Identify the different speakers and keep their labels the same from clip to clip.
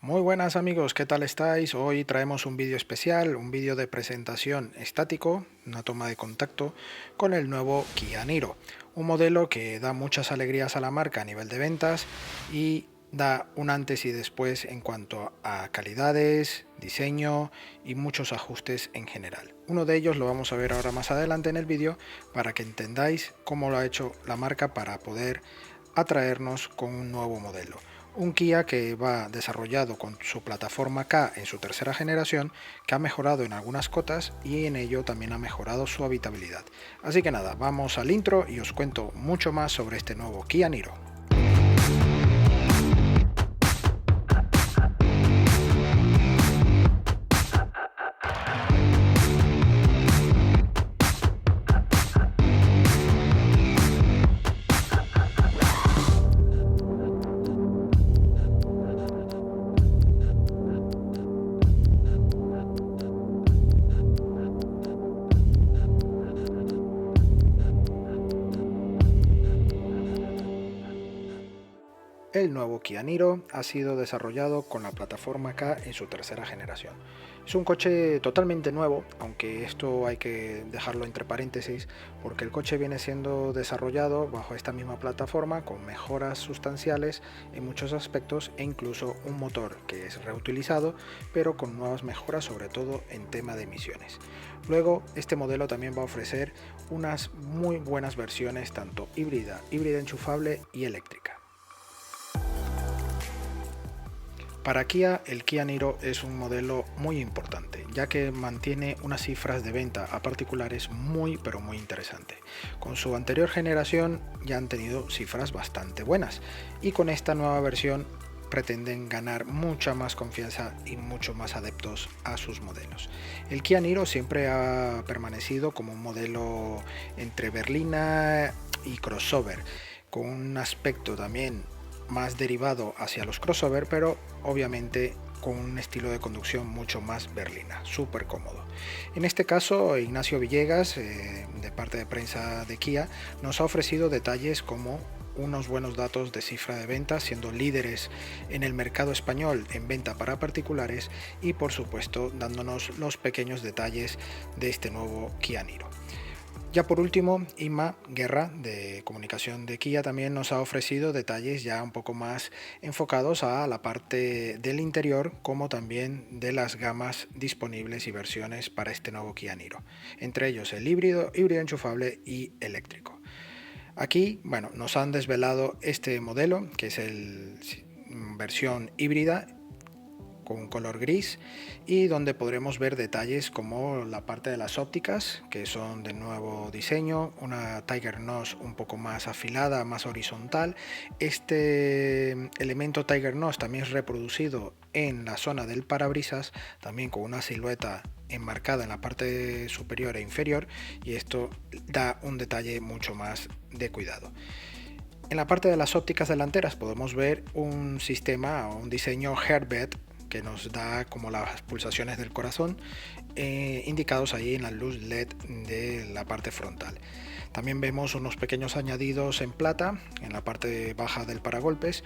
Speaker 1: Muy buenas amigos, ¿qué tal estáis? Hoy traemos un vídeo especial, un vídeo de presentación estático, una toma de contacto con el nuevo Kia Niro, un modelo que da muchas alegrías a la marca a nivel de ventas y da un antes y después en cuanto a calidades, diseño y muchos ajustes en general. Uno de ellos lo vamos a ver ahora más adelante en el vídeo para que entendáis cómo lo ha hecho la marca para poder atraernos con un nuevo modelo. Un Kia que va desarrollado con su plataforma K en su tercera generación, que ha mejorado en algunas cotas y en ello también ha mejorado su habitabilidad. Así que nada, vamos al intro y os cuento mucho más sobre este nuevo Kia Niro. El nuevo Kia Niro ha sido desarrollado con la plataforma K en su tercera generación. Es un coche totalmente nuevo, aunque esto hay que dejarlo entre paréntesis, porque el coche viene siendo desarrollado bajo esta misma plataforma con mejoras sustanciales en muchos aspectos e incluso un motor que es reutilizado, pero con nuevas mejoras sobre todo en tema de emisiones. Luego, este modelo también va a ofrecer unas muy buenas versiones tanto híbrida enchufable y eléctrica. Para Kia, el Kia Niro es un modelo muy importante, ya que mantiene unas cifras de venta a particulares muy pero muy interesantes. Con su anterior generación ya han tenido cifras bastante buenas y con esta nueva versión pretenden ganar mucha más confianza y mucho más adeptos a sus modelos. El Kia Niro siempre ha permanecido como un modelo entre berlina y crossover, con un aspecto también más derivado hacia los crossover, pero obviamente con un estilo de conducción mucho más berlina, súper cómodo. En este caso, Ignacio Villegas, de parte de prensa de Kia, nos ha ofrecido detalles como unos buenos datos de cifra de ventas, siendo líderes en el mercado español en venta para particulares y por supuesto dándonos los pequeños detalles de este nuevo Kia Niro. Ya por último, Inma Guerra, de comunicación de Kia, también nos ha ofrecido detalles ya un poco más enfocados a la parte del interior, como también de las gamas disponibles y versiones para este nuevo Kia Niro, entre ellos el híbrido enchufable y eléctrico. Aquí, bueno, nos han desvelado este modelo, que es el versión híbrida con un color gris y donde podremos ver detalles como la parte de las ópticas, que son de nuevo diseño, una Tiger Nose un poco más afilada, más horizontal. Este elemento Tiger Nose también es reproducido en la zona del parabrisas, también con una silueta enmarcada en la parte superior e inferior, y esto da un detalle mucho más de cuidado. En la parte de las ópticas delanteras podemos ver un sistema o un diseño Heartbeat que nos da como las pulsaciones del corazón, indicados ahí en la luz LED de la parte frontal. También vemos unos pequeños añadidos en plata en la parte baja del paragolpes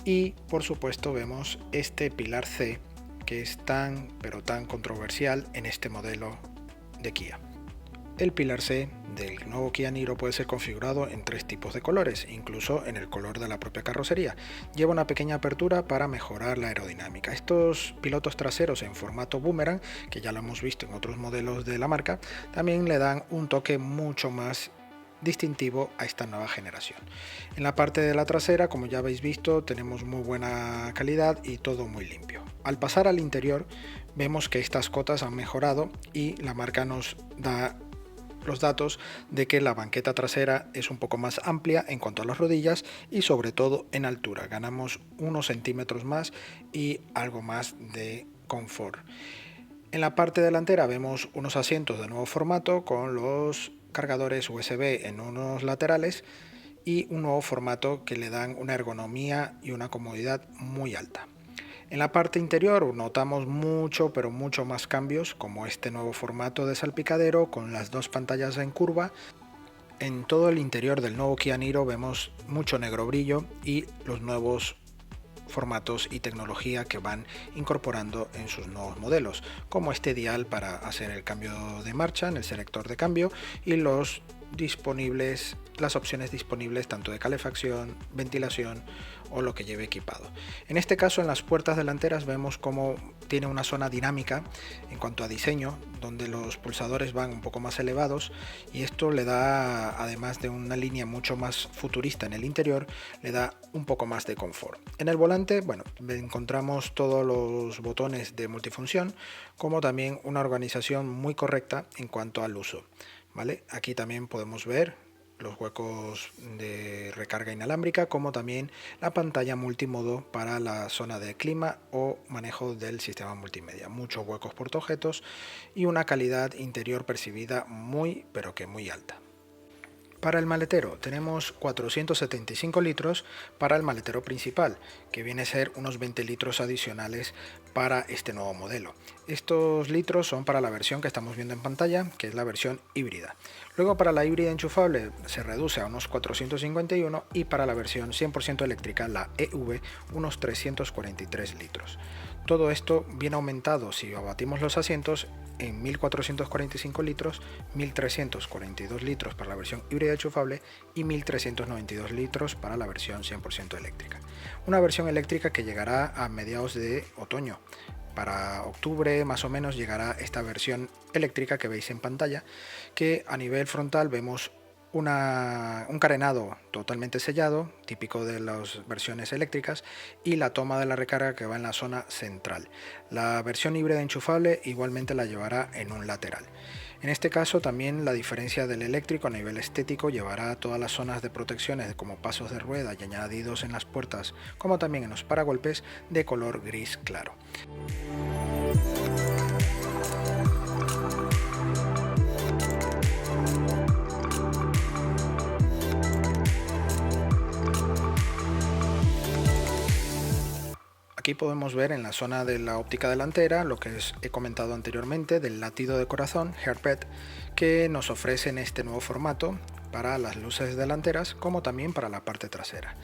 Speaker 1: y por supuesto vemos este pilar C que es tan pero tan controversial en este modelo de Kia. El pilar C del nuevo Kia Niro puede ser configurado en tres tipos de colores, incluso en el color de la propia carrocería. Lleva una pequeña apertura para mejorar la aerodinámica. Estos pilotos traseros en formato boomerang, que ya lo hemos visto en otros modelos de la marca, también le dan un toque mucho más distintivo a esta nueva generación. En la parte de la trasera, como ya habéis visto, tenemos muy buena calidad y todo muy limpio. Al pasar al interior, vemos que estas cotas han mejorado y la marca nos da los datos de que la banqueta trasera es un poco más amplia en cuanto a las rodillas y sobre todo en altura. Ganamos unos centímetros más y algo más de confort. En la parte delantera vemos unos asientos de nuevo formato con los cargadores USB en unos laterales y un nuevo formato que le dan una ergonomía y una comodidad muy alta. En la parte interior notamos mucho, pero mucho más cambios, como este nuevo formato de salpicadero con las dos pantallas en curva. En todo el interior del nuevo Kia Niro vemos mucho negro brillo y los nuevos formatos y tecnología que van incorporando en sus nuevos modelos, como este dial para hacer el cambio de marcha en el selector de cambio y las opciones disponibles tanto de calefacción, ventilación o lo que lleve equipado. En este caso, en las puertas delanteras vemos cómo tiene una zona dinámica en cuanto a diseño, donde los pulsadores van un poco más elevados, y esto le da, además de una línea mucho más futurista en el interior, le da un poco más de confort. En el volante, bueno, encontramos todos los botones de multifunción, como también una organización muy correcta en cuanto al uso. ¿Vale? Aquí también podemos ver los huecos de recarga inalámbrica, como también la pantalla multimodo para la zona de clima o manejo del sistema multimedia. Muchos huecos portaobjetos y una calidad interior percibida muy pero que muy alta. Para el maletero tenemos 475 litros para el maletero principal, que viene a ser unos 20 litros adicionales para este nuevo modelo. Estos litros son para la versión que estamos viendo en pantalla, que es la versión híbrida. Luego para la híbrida enchufable se reduce a unos 451 y para la versión 100% eléctrica, la EV, unos 343 litros. Todo esto viene aumentado si abatimos los asientos en 1445 litros, 1342 litros para la versión híbrida enchufable y 1392 litros para la versión 100% eléctrica. Una versión eléctrica que llegará a mediados de otoño. Para octubre más o menos llegará esta versión eléctrica que veis en pantalla, que a nivel frontal vemos un carenado totalmente sellado, típico de las versiones eléctricas, y la toma de la recarga que va en la zona central. La versión híbrida enchufable igualmente la llevará en un lateral. En este caso también la diferencia del eléctrico a nivel estético llevará a todas las zonas de protecciones como pasos de rueda y añadidos en las puertas, como también en los paragolpes, de color gris claro. Aquí podemos ver en la zona de la óptica delantera lo que he comentado anteriormente del latido de corazón Heartbeat, que nos ofrecen este nuevo formato para las luces delanteras como también para la parte trasera.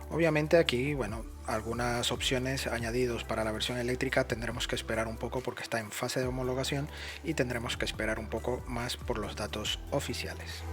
Speaker 1: Obviamente aquí, bueno, algunas opciones añadidos para la versión eléctrica tendremos que esperar un poco porque está en fase de homologación y tendremos que esperar un poco más por los datos oficiales.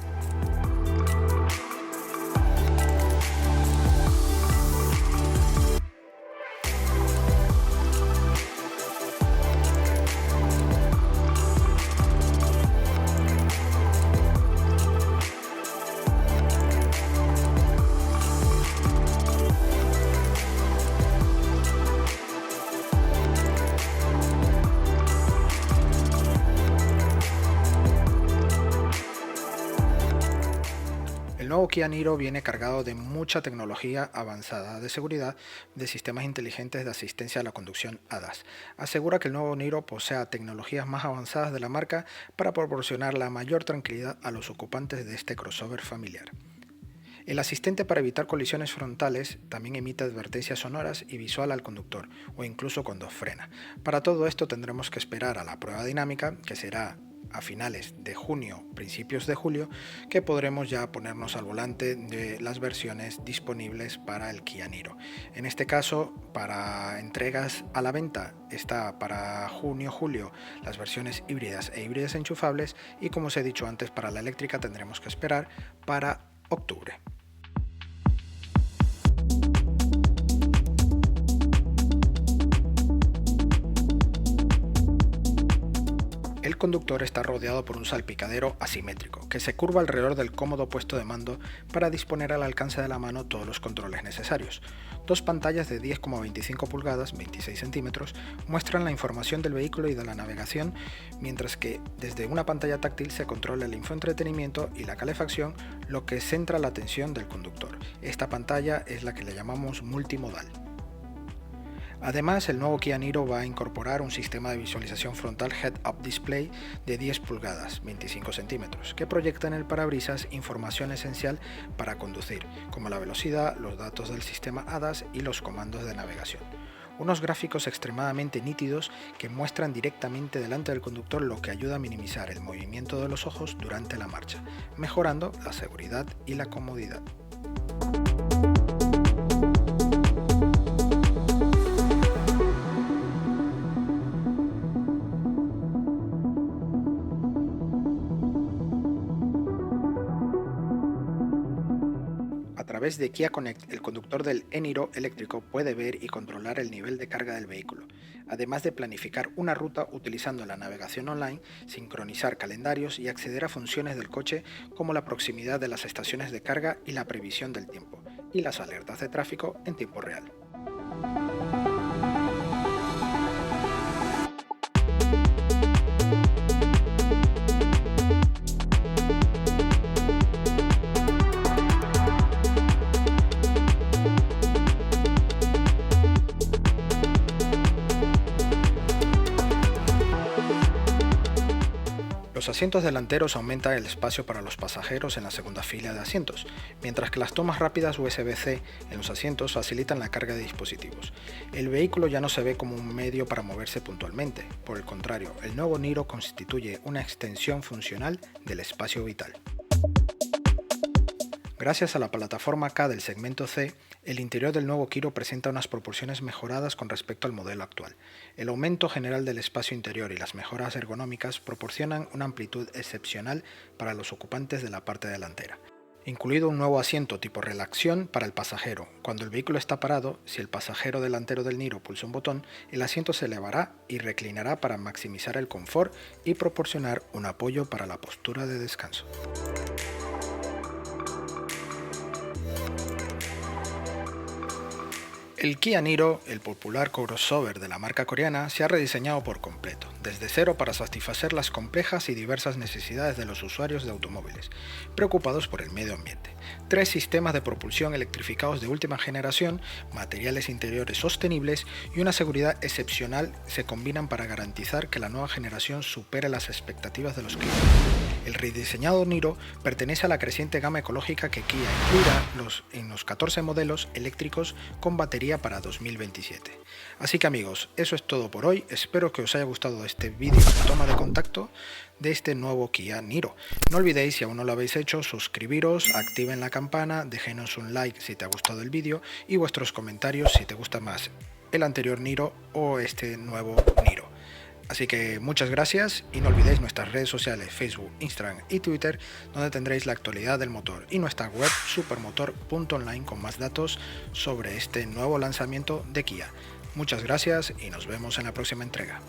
Speaker 1: El nuevo Kia Niro viene cargado de mucha tecnología avanzada de seguridad de sistemas inteligentes de asistencia a la conducción ADAS. Asegura que el nuevo Niro posee tecnologías más avanzadas de la marca para proporcionar la mayor tranquilidad a los ocupantes de este crossover familiar. El asistente para evitar colisiones frontales también emite advertencias sonoras y visual al conductor o incluso cuando frena. Para todo esto tendremos que esperar a la prueba dinámica, que será a finales de junio, principios de julio, que podremos ya ponernos al volante de las versiones disponibles para el Kia Niro. En este caso, para entregas a la venta está para junio-julio las versiones híbridas e híbridas enchufables, y como os he dicho antes, para la eléctrica tendremos que esperar para octubre. El conductor está rodeado por un salpicadero asimétrico que se curva alrededor del cómodo puesto de mando para disponer al alcance de la mano todos los controles necesarios. Dos pantallas de 10,25 pulgadas, 26 centímetros, muestran la información del vehículo y de la navegación, mientras que desde una pantalla táctil se controla el infoentretenimiento y la calefacción, lo que centra la atención del conductor. Esta pantalla es la que le llamamos multimodal. Además, el nuevo Kia Niro va a incorporar un sistema de visualización frontal Head-Up Display de 10 pulgadas, 25 centímetros, que proyecta en el parabrisas información esencial para conducir, como la velocidad, los datos del sistema ADAS y los comandos de navegación. Unos gráficos extremadamente nítidos que muestran directamente delante del conductor, lo que ayuda a minimizar el movimiento de los ojos durante la marcha, mejorando la seguridad y la comodidad. través de Kia Connect, el conductor del e-Niro eléctrico puede ver y controlar el nivel de carga del vehículo, además de planificar una ruta utilizando la navegación online, sincronizar calendarios y acceder a funciones del coche como la proximidad de las estaciones de carga y la previsión del tiempo, y las alertas de tráfico en tiempo real. Los asientos delanteros aumentan el espacio para los pasajeros en la segunda fila de asientos, mientras que las tomas rápidas USB-C en los asientos facilitan la carga de dispositivos. El vehículo ya no se ve como un medio para moverse puntualmente, por el contrario, el nuevo Niro constituye una extensión funcional del espacio vital. Gracias a la plataforma K del segmento C, el interior del nuevo Kiro presenta unas proporciones mejoradas con respecto al modelo actual. El aumento general del espacio interior y las mejoras ergonómicas proporcionan una amplitud excepcional para los ocupantes de la parte delantera, incluido un nuevo asiento tipo relación para el pasajero. Cuando el vehículo está parado, si el pasajero delantero del Niro pulsa un botón, el asiento se elevará y reclinará para maximizar el confort y proporcionar un apoyo para la postura de descanso. El Kia Niro, el popular crossover de la marca coreana, se ha rediseñado por completo, desde cero para satisfacer las complejas y diversas necesidades de los usuarios de automóviles, preocupados por el medio ambiente. 3 sistemas de propulsión electrificados de última generación, materiales interiores sostenibles y una seguridad excepcional se combinan para garantizar que la nueva generación supere las expectativas de los clientes. El rediseñado Niro pertenece a la creciente gama ecológica que Kia incluirá en los 14 modelos eléctricos con batería para 2027. Así que amigos, eso es todo por hoy. Espero que os haya gustado este vídeo de toma de contacto de este nuevo Kia Niro. No olvidéis, si aún no lo habéis hecho, suscribiros, activen la campana, déjenos un like si te ha gustado el vídeo y vuestros comentarios si te gusta más el anterior Niro o este nuevo Niro. Así que muchas gracias y no olvidéis nuestras redes sociales Facebook, Instagram y Twitter, donde tendréis la actualidad del motor, y nuestra web supermotor.online con más datos sobre este nuevo lanzamiento de Kia. Muchas gracias y nos vemos en la próxima entrega.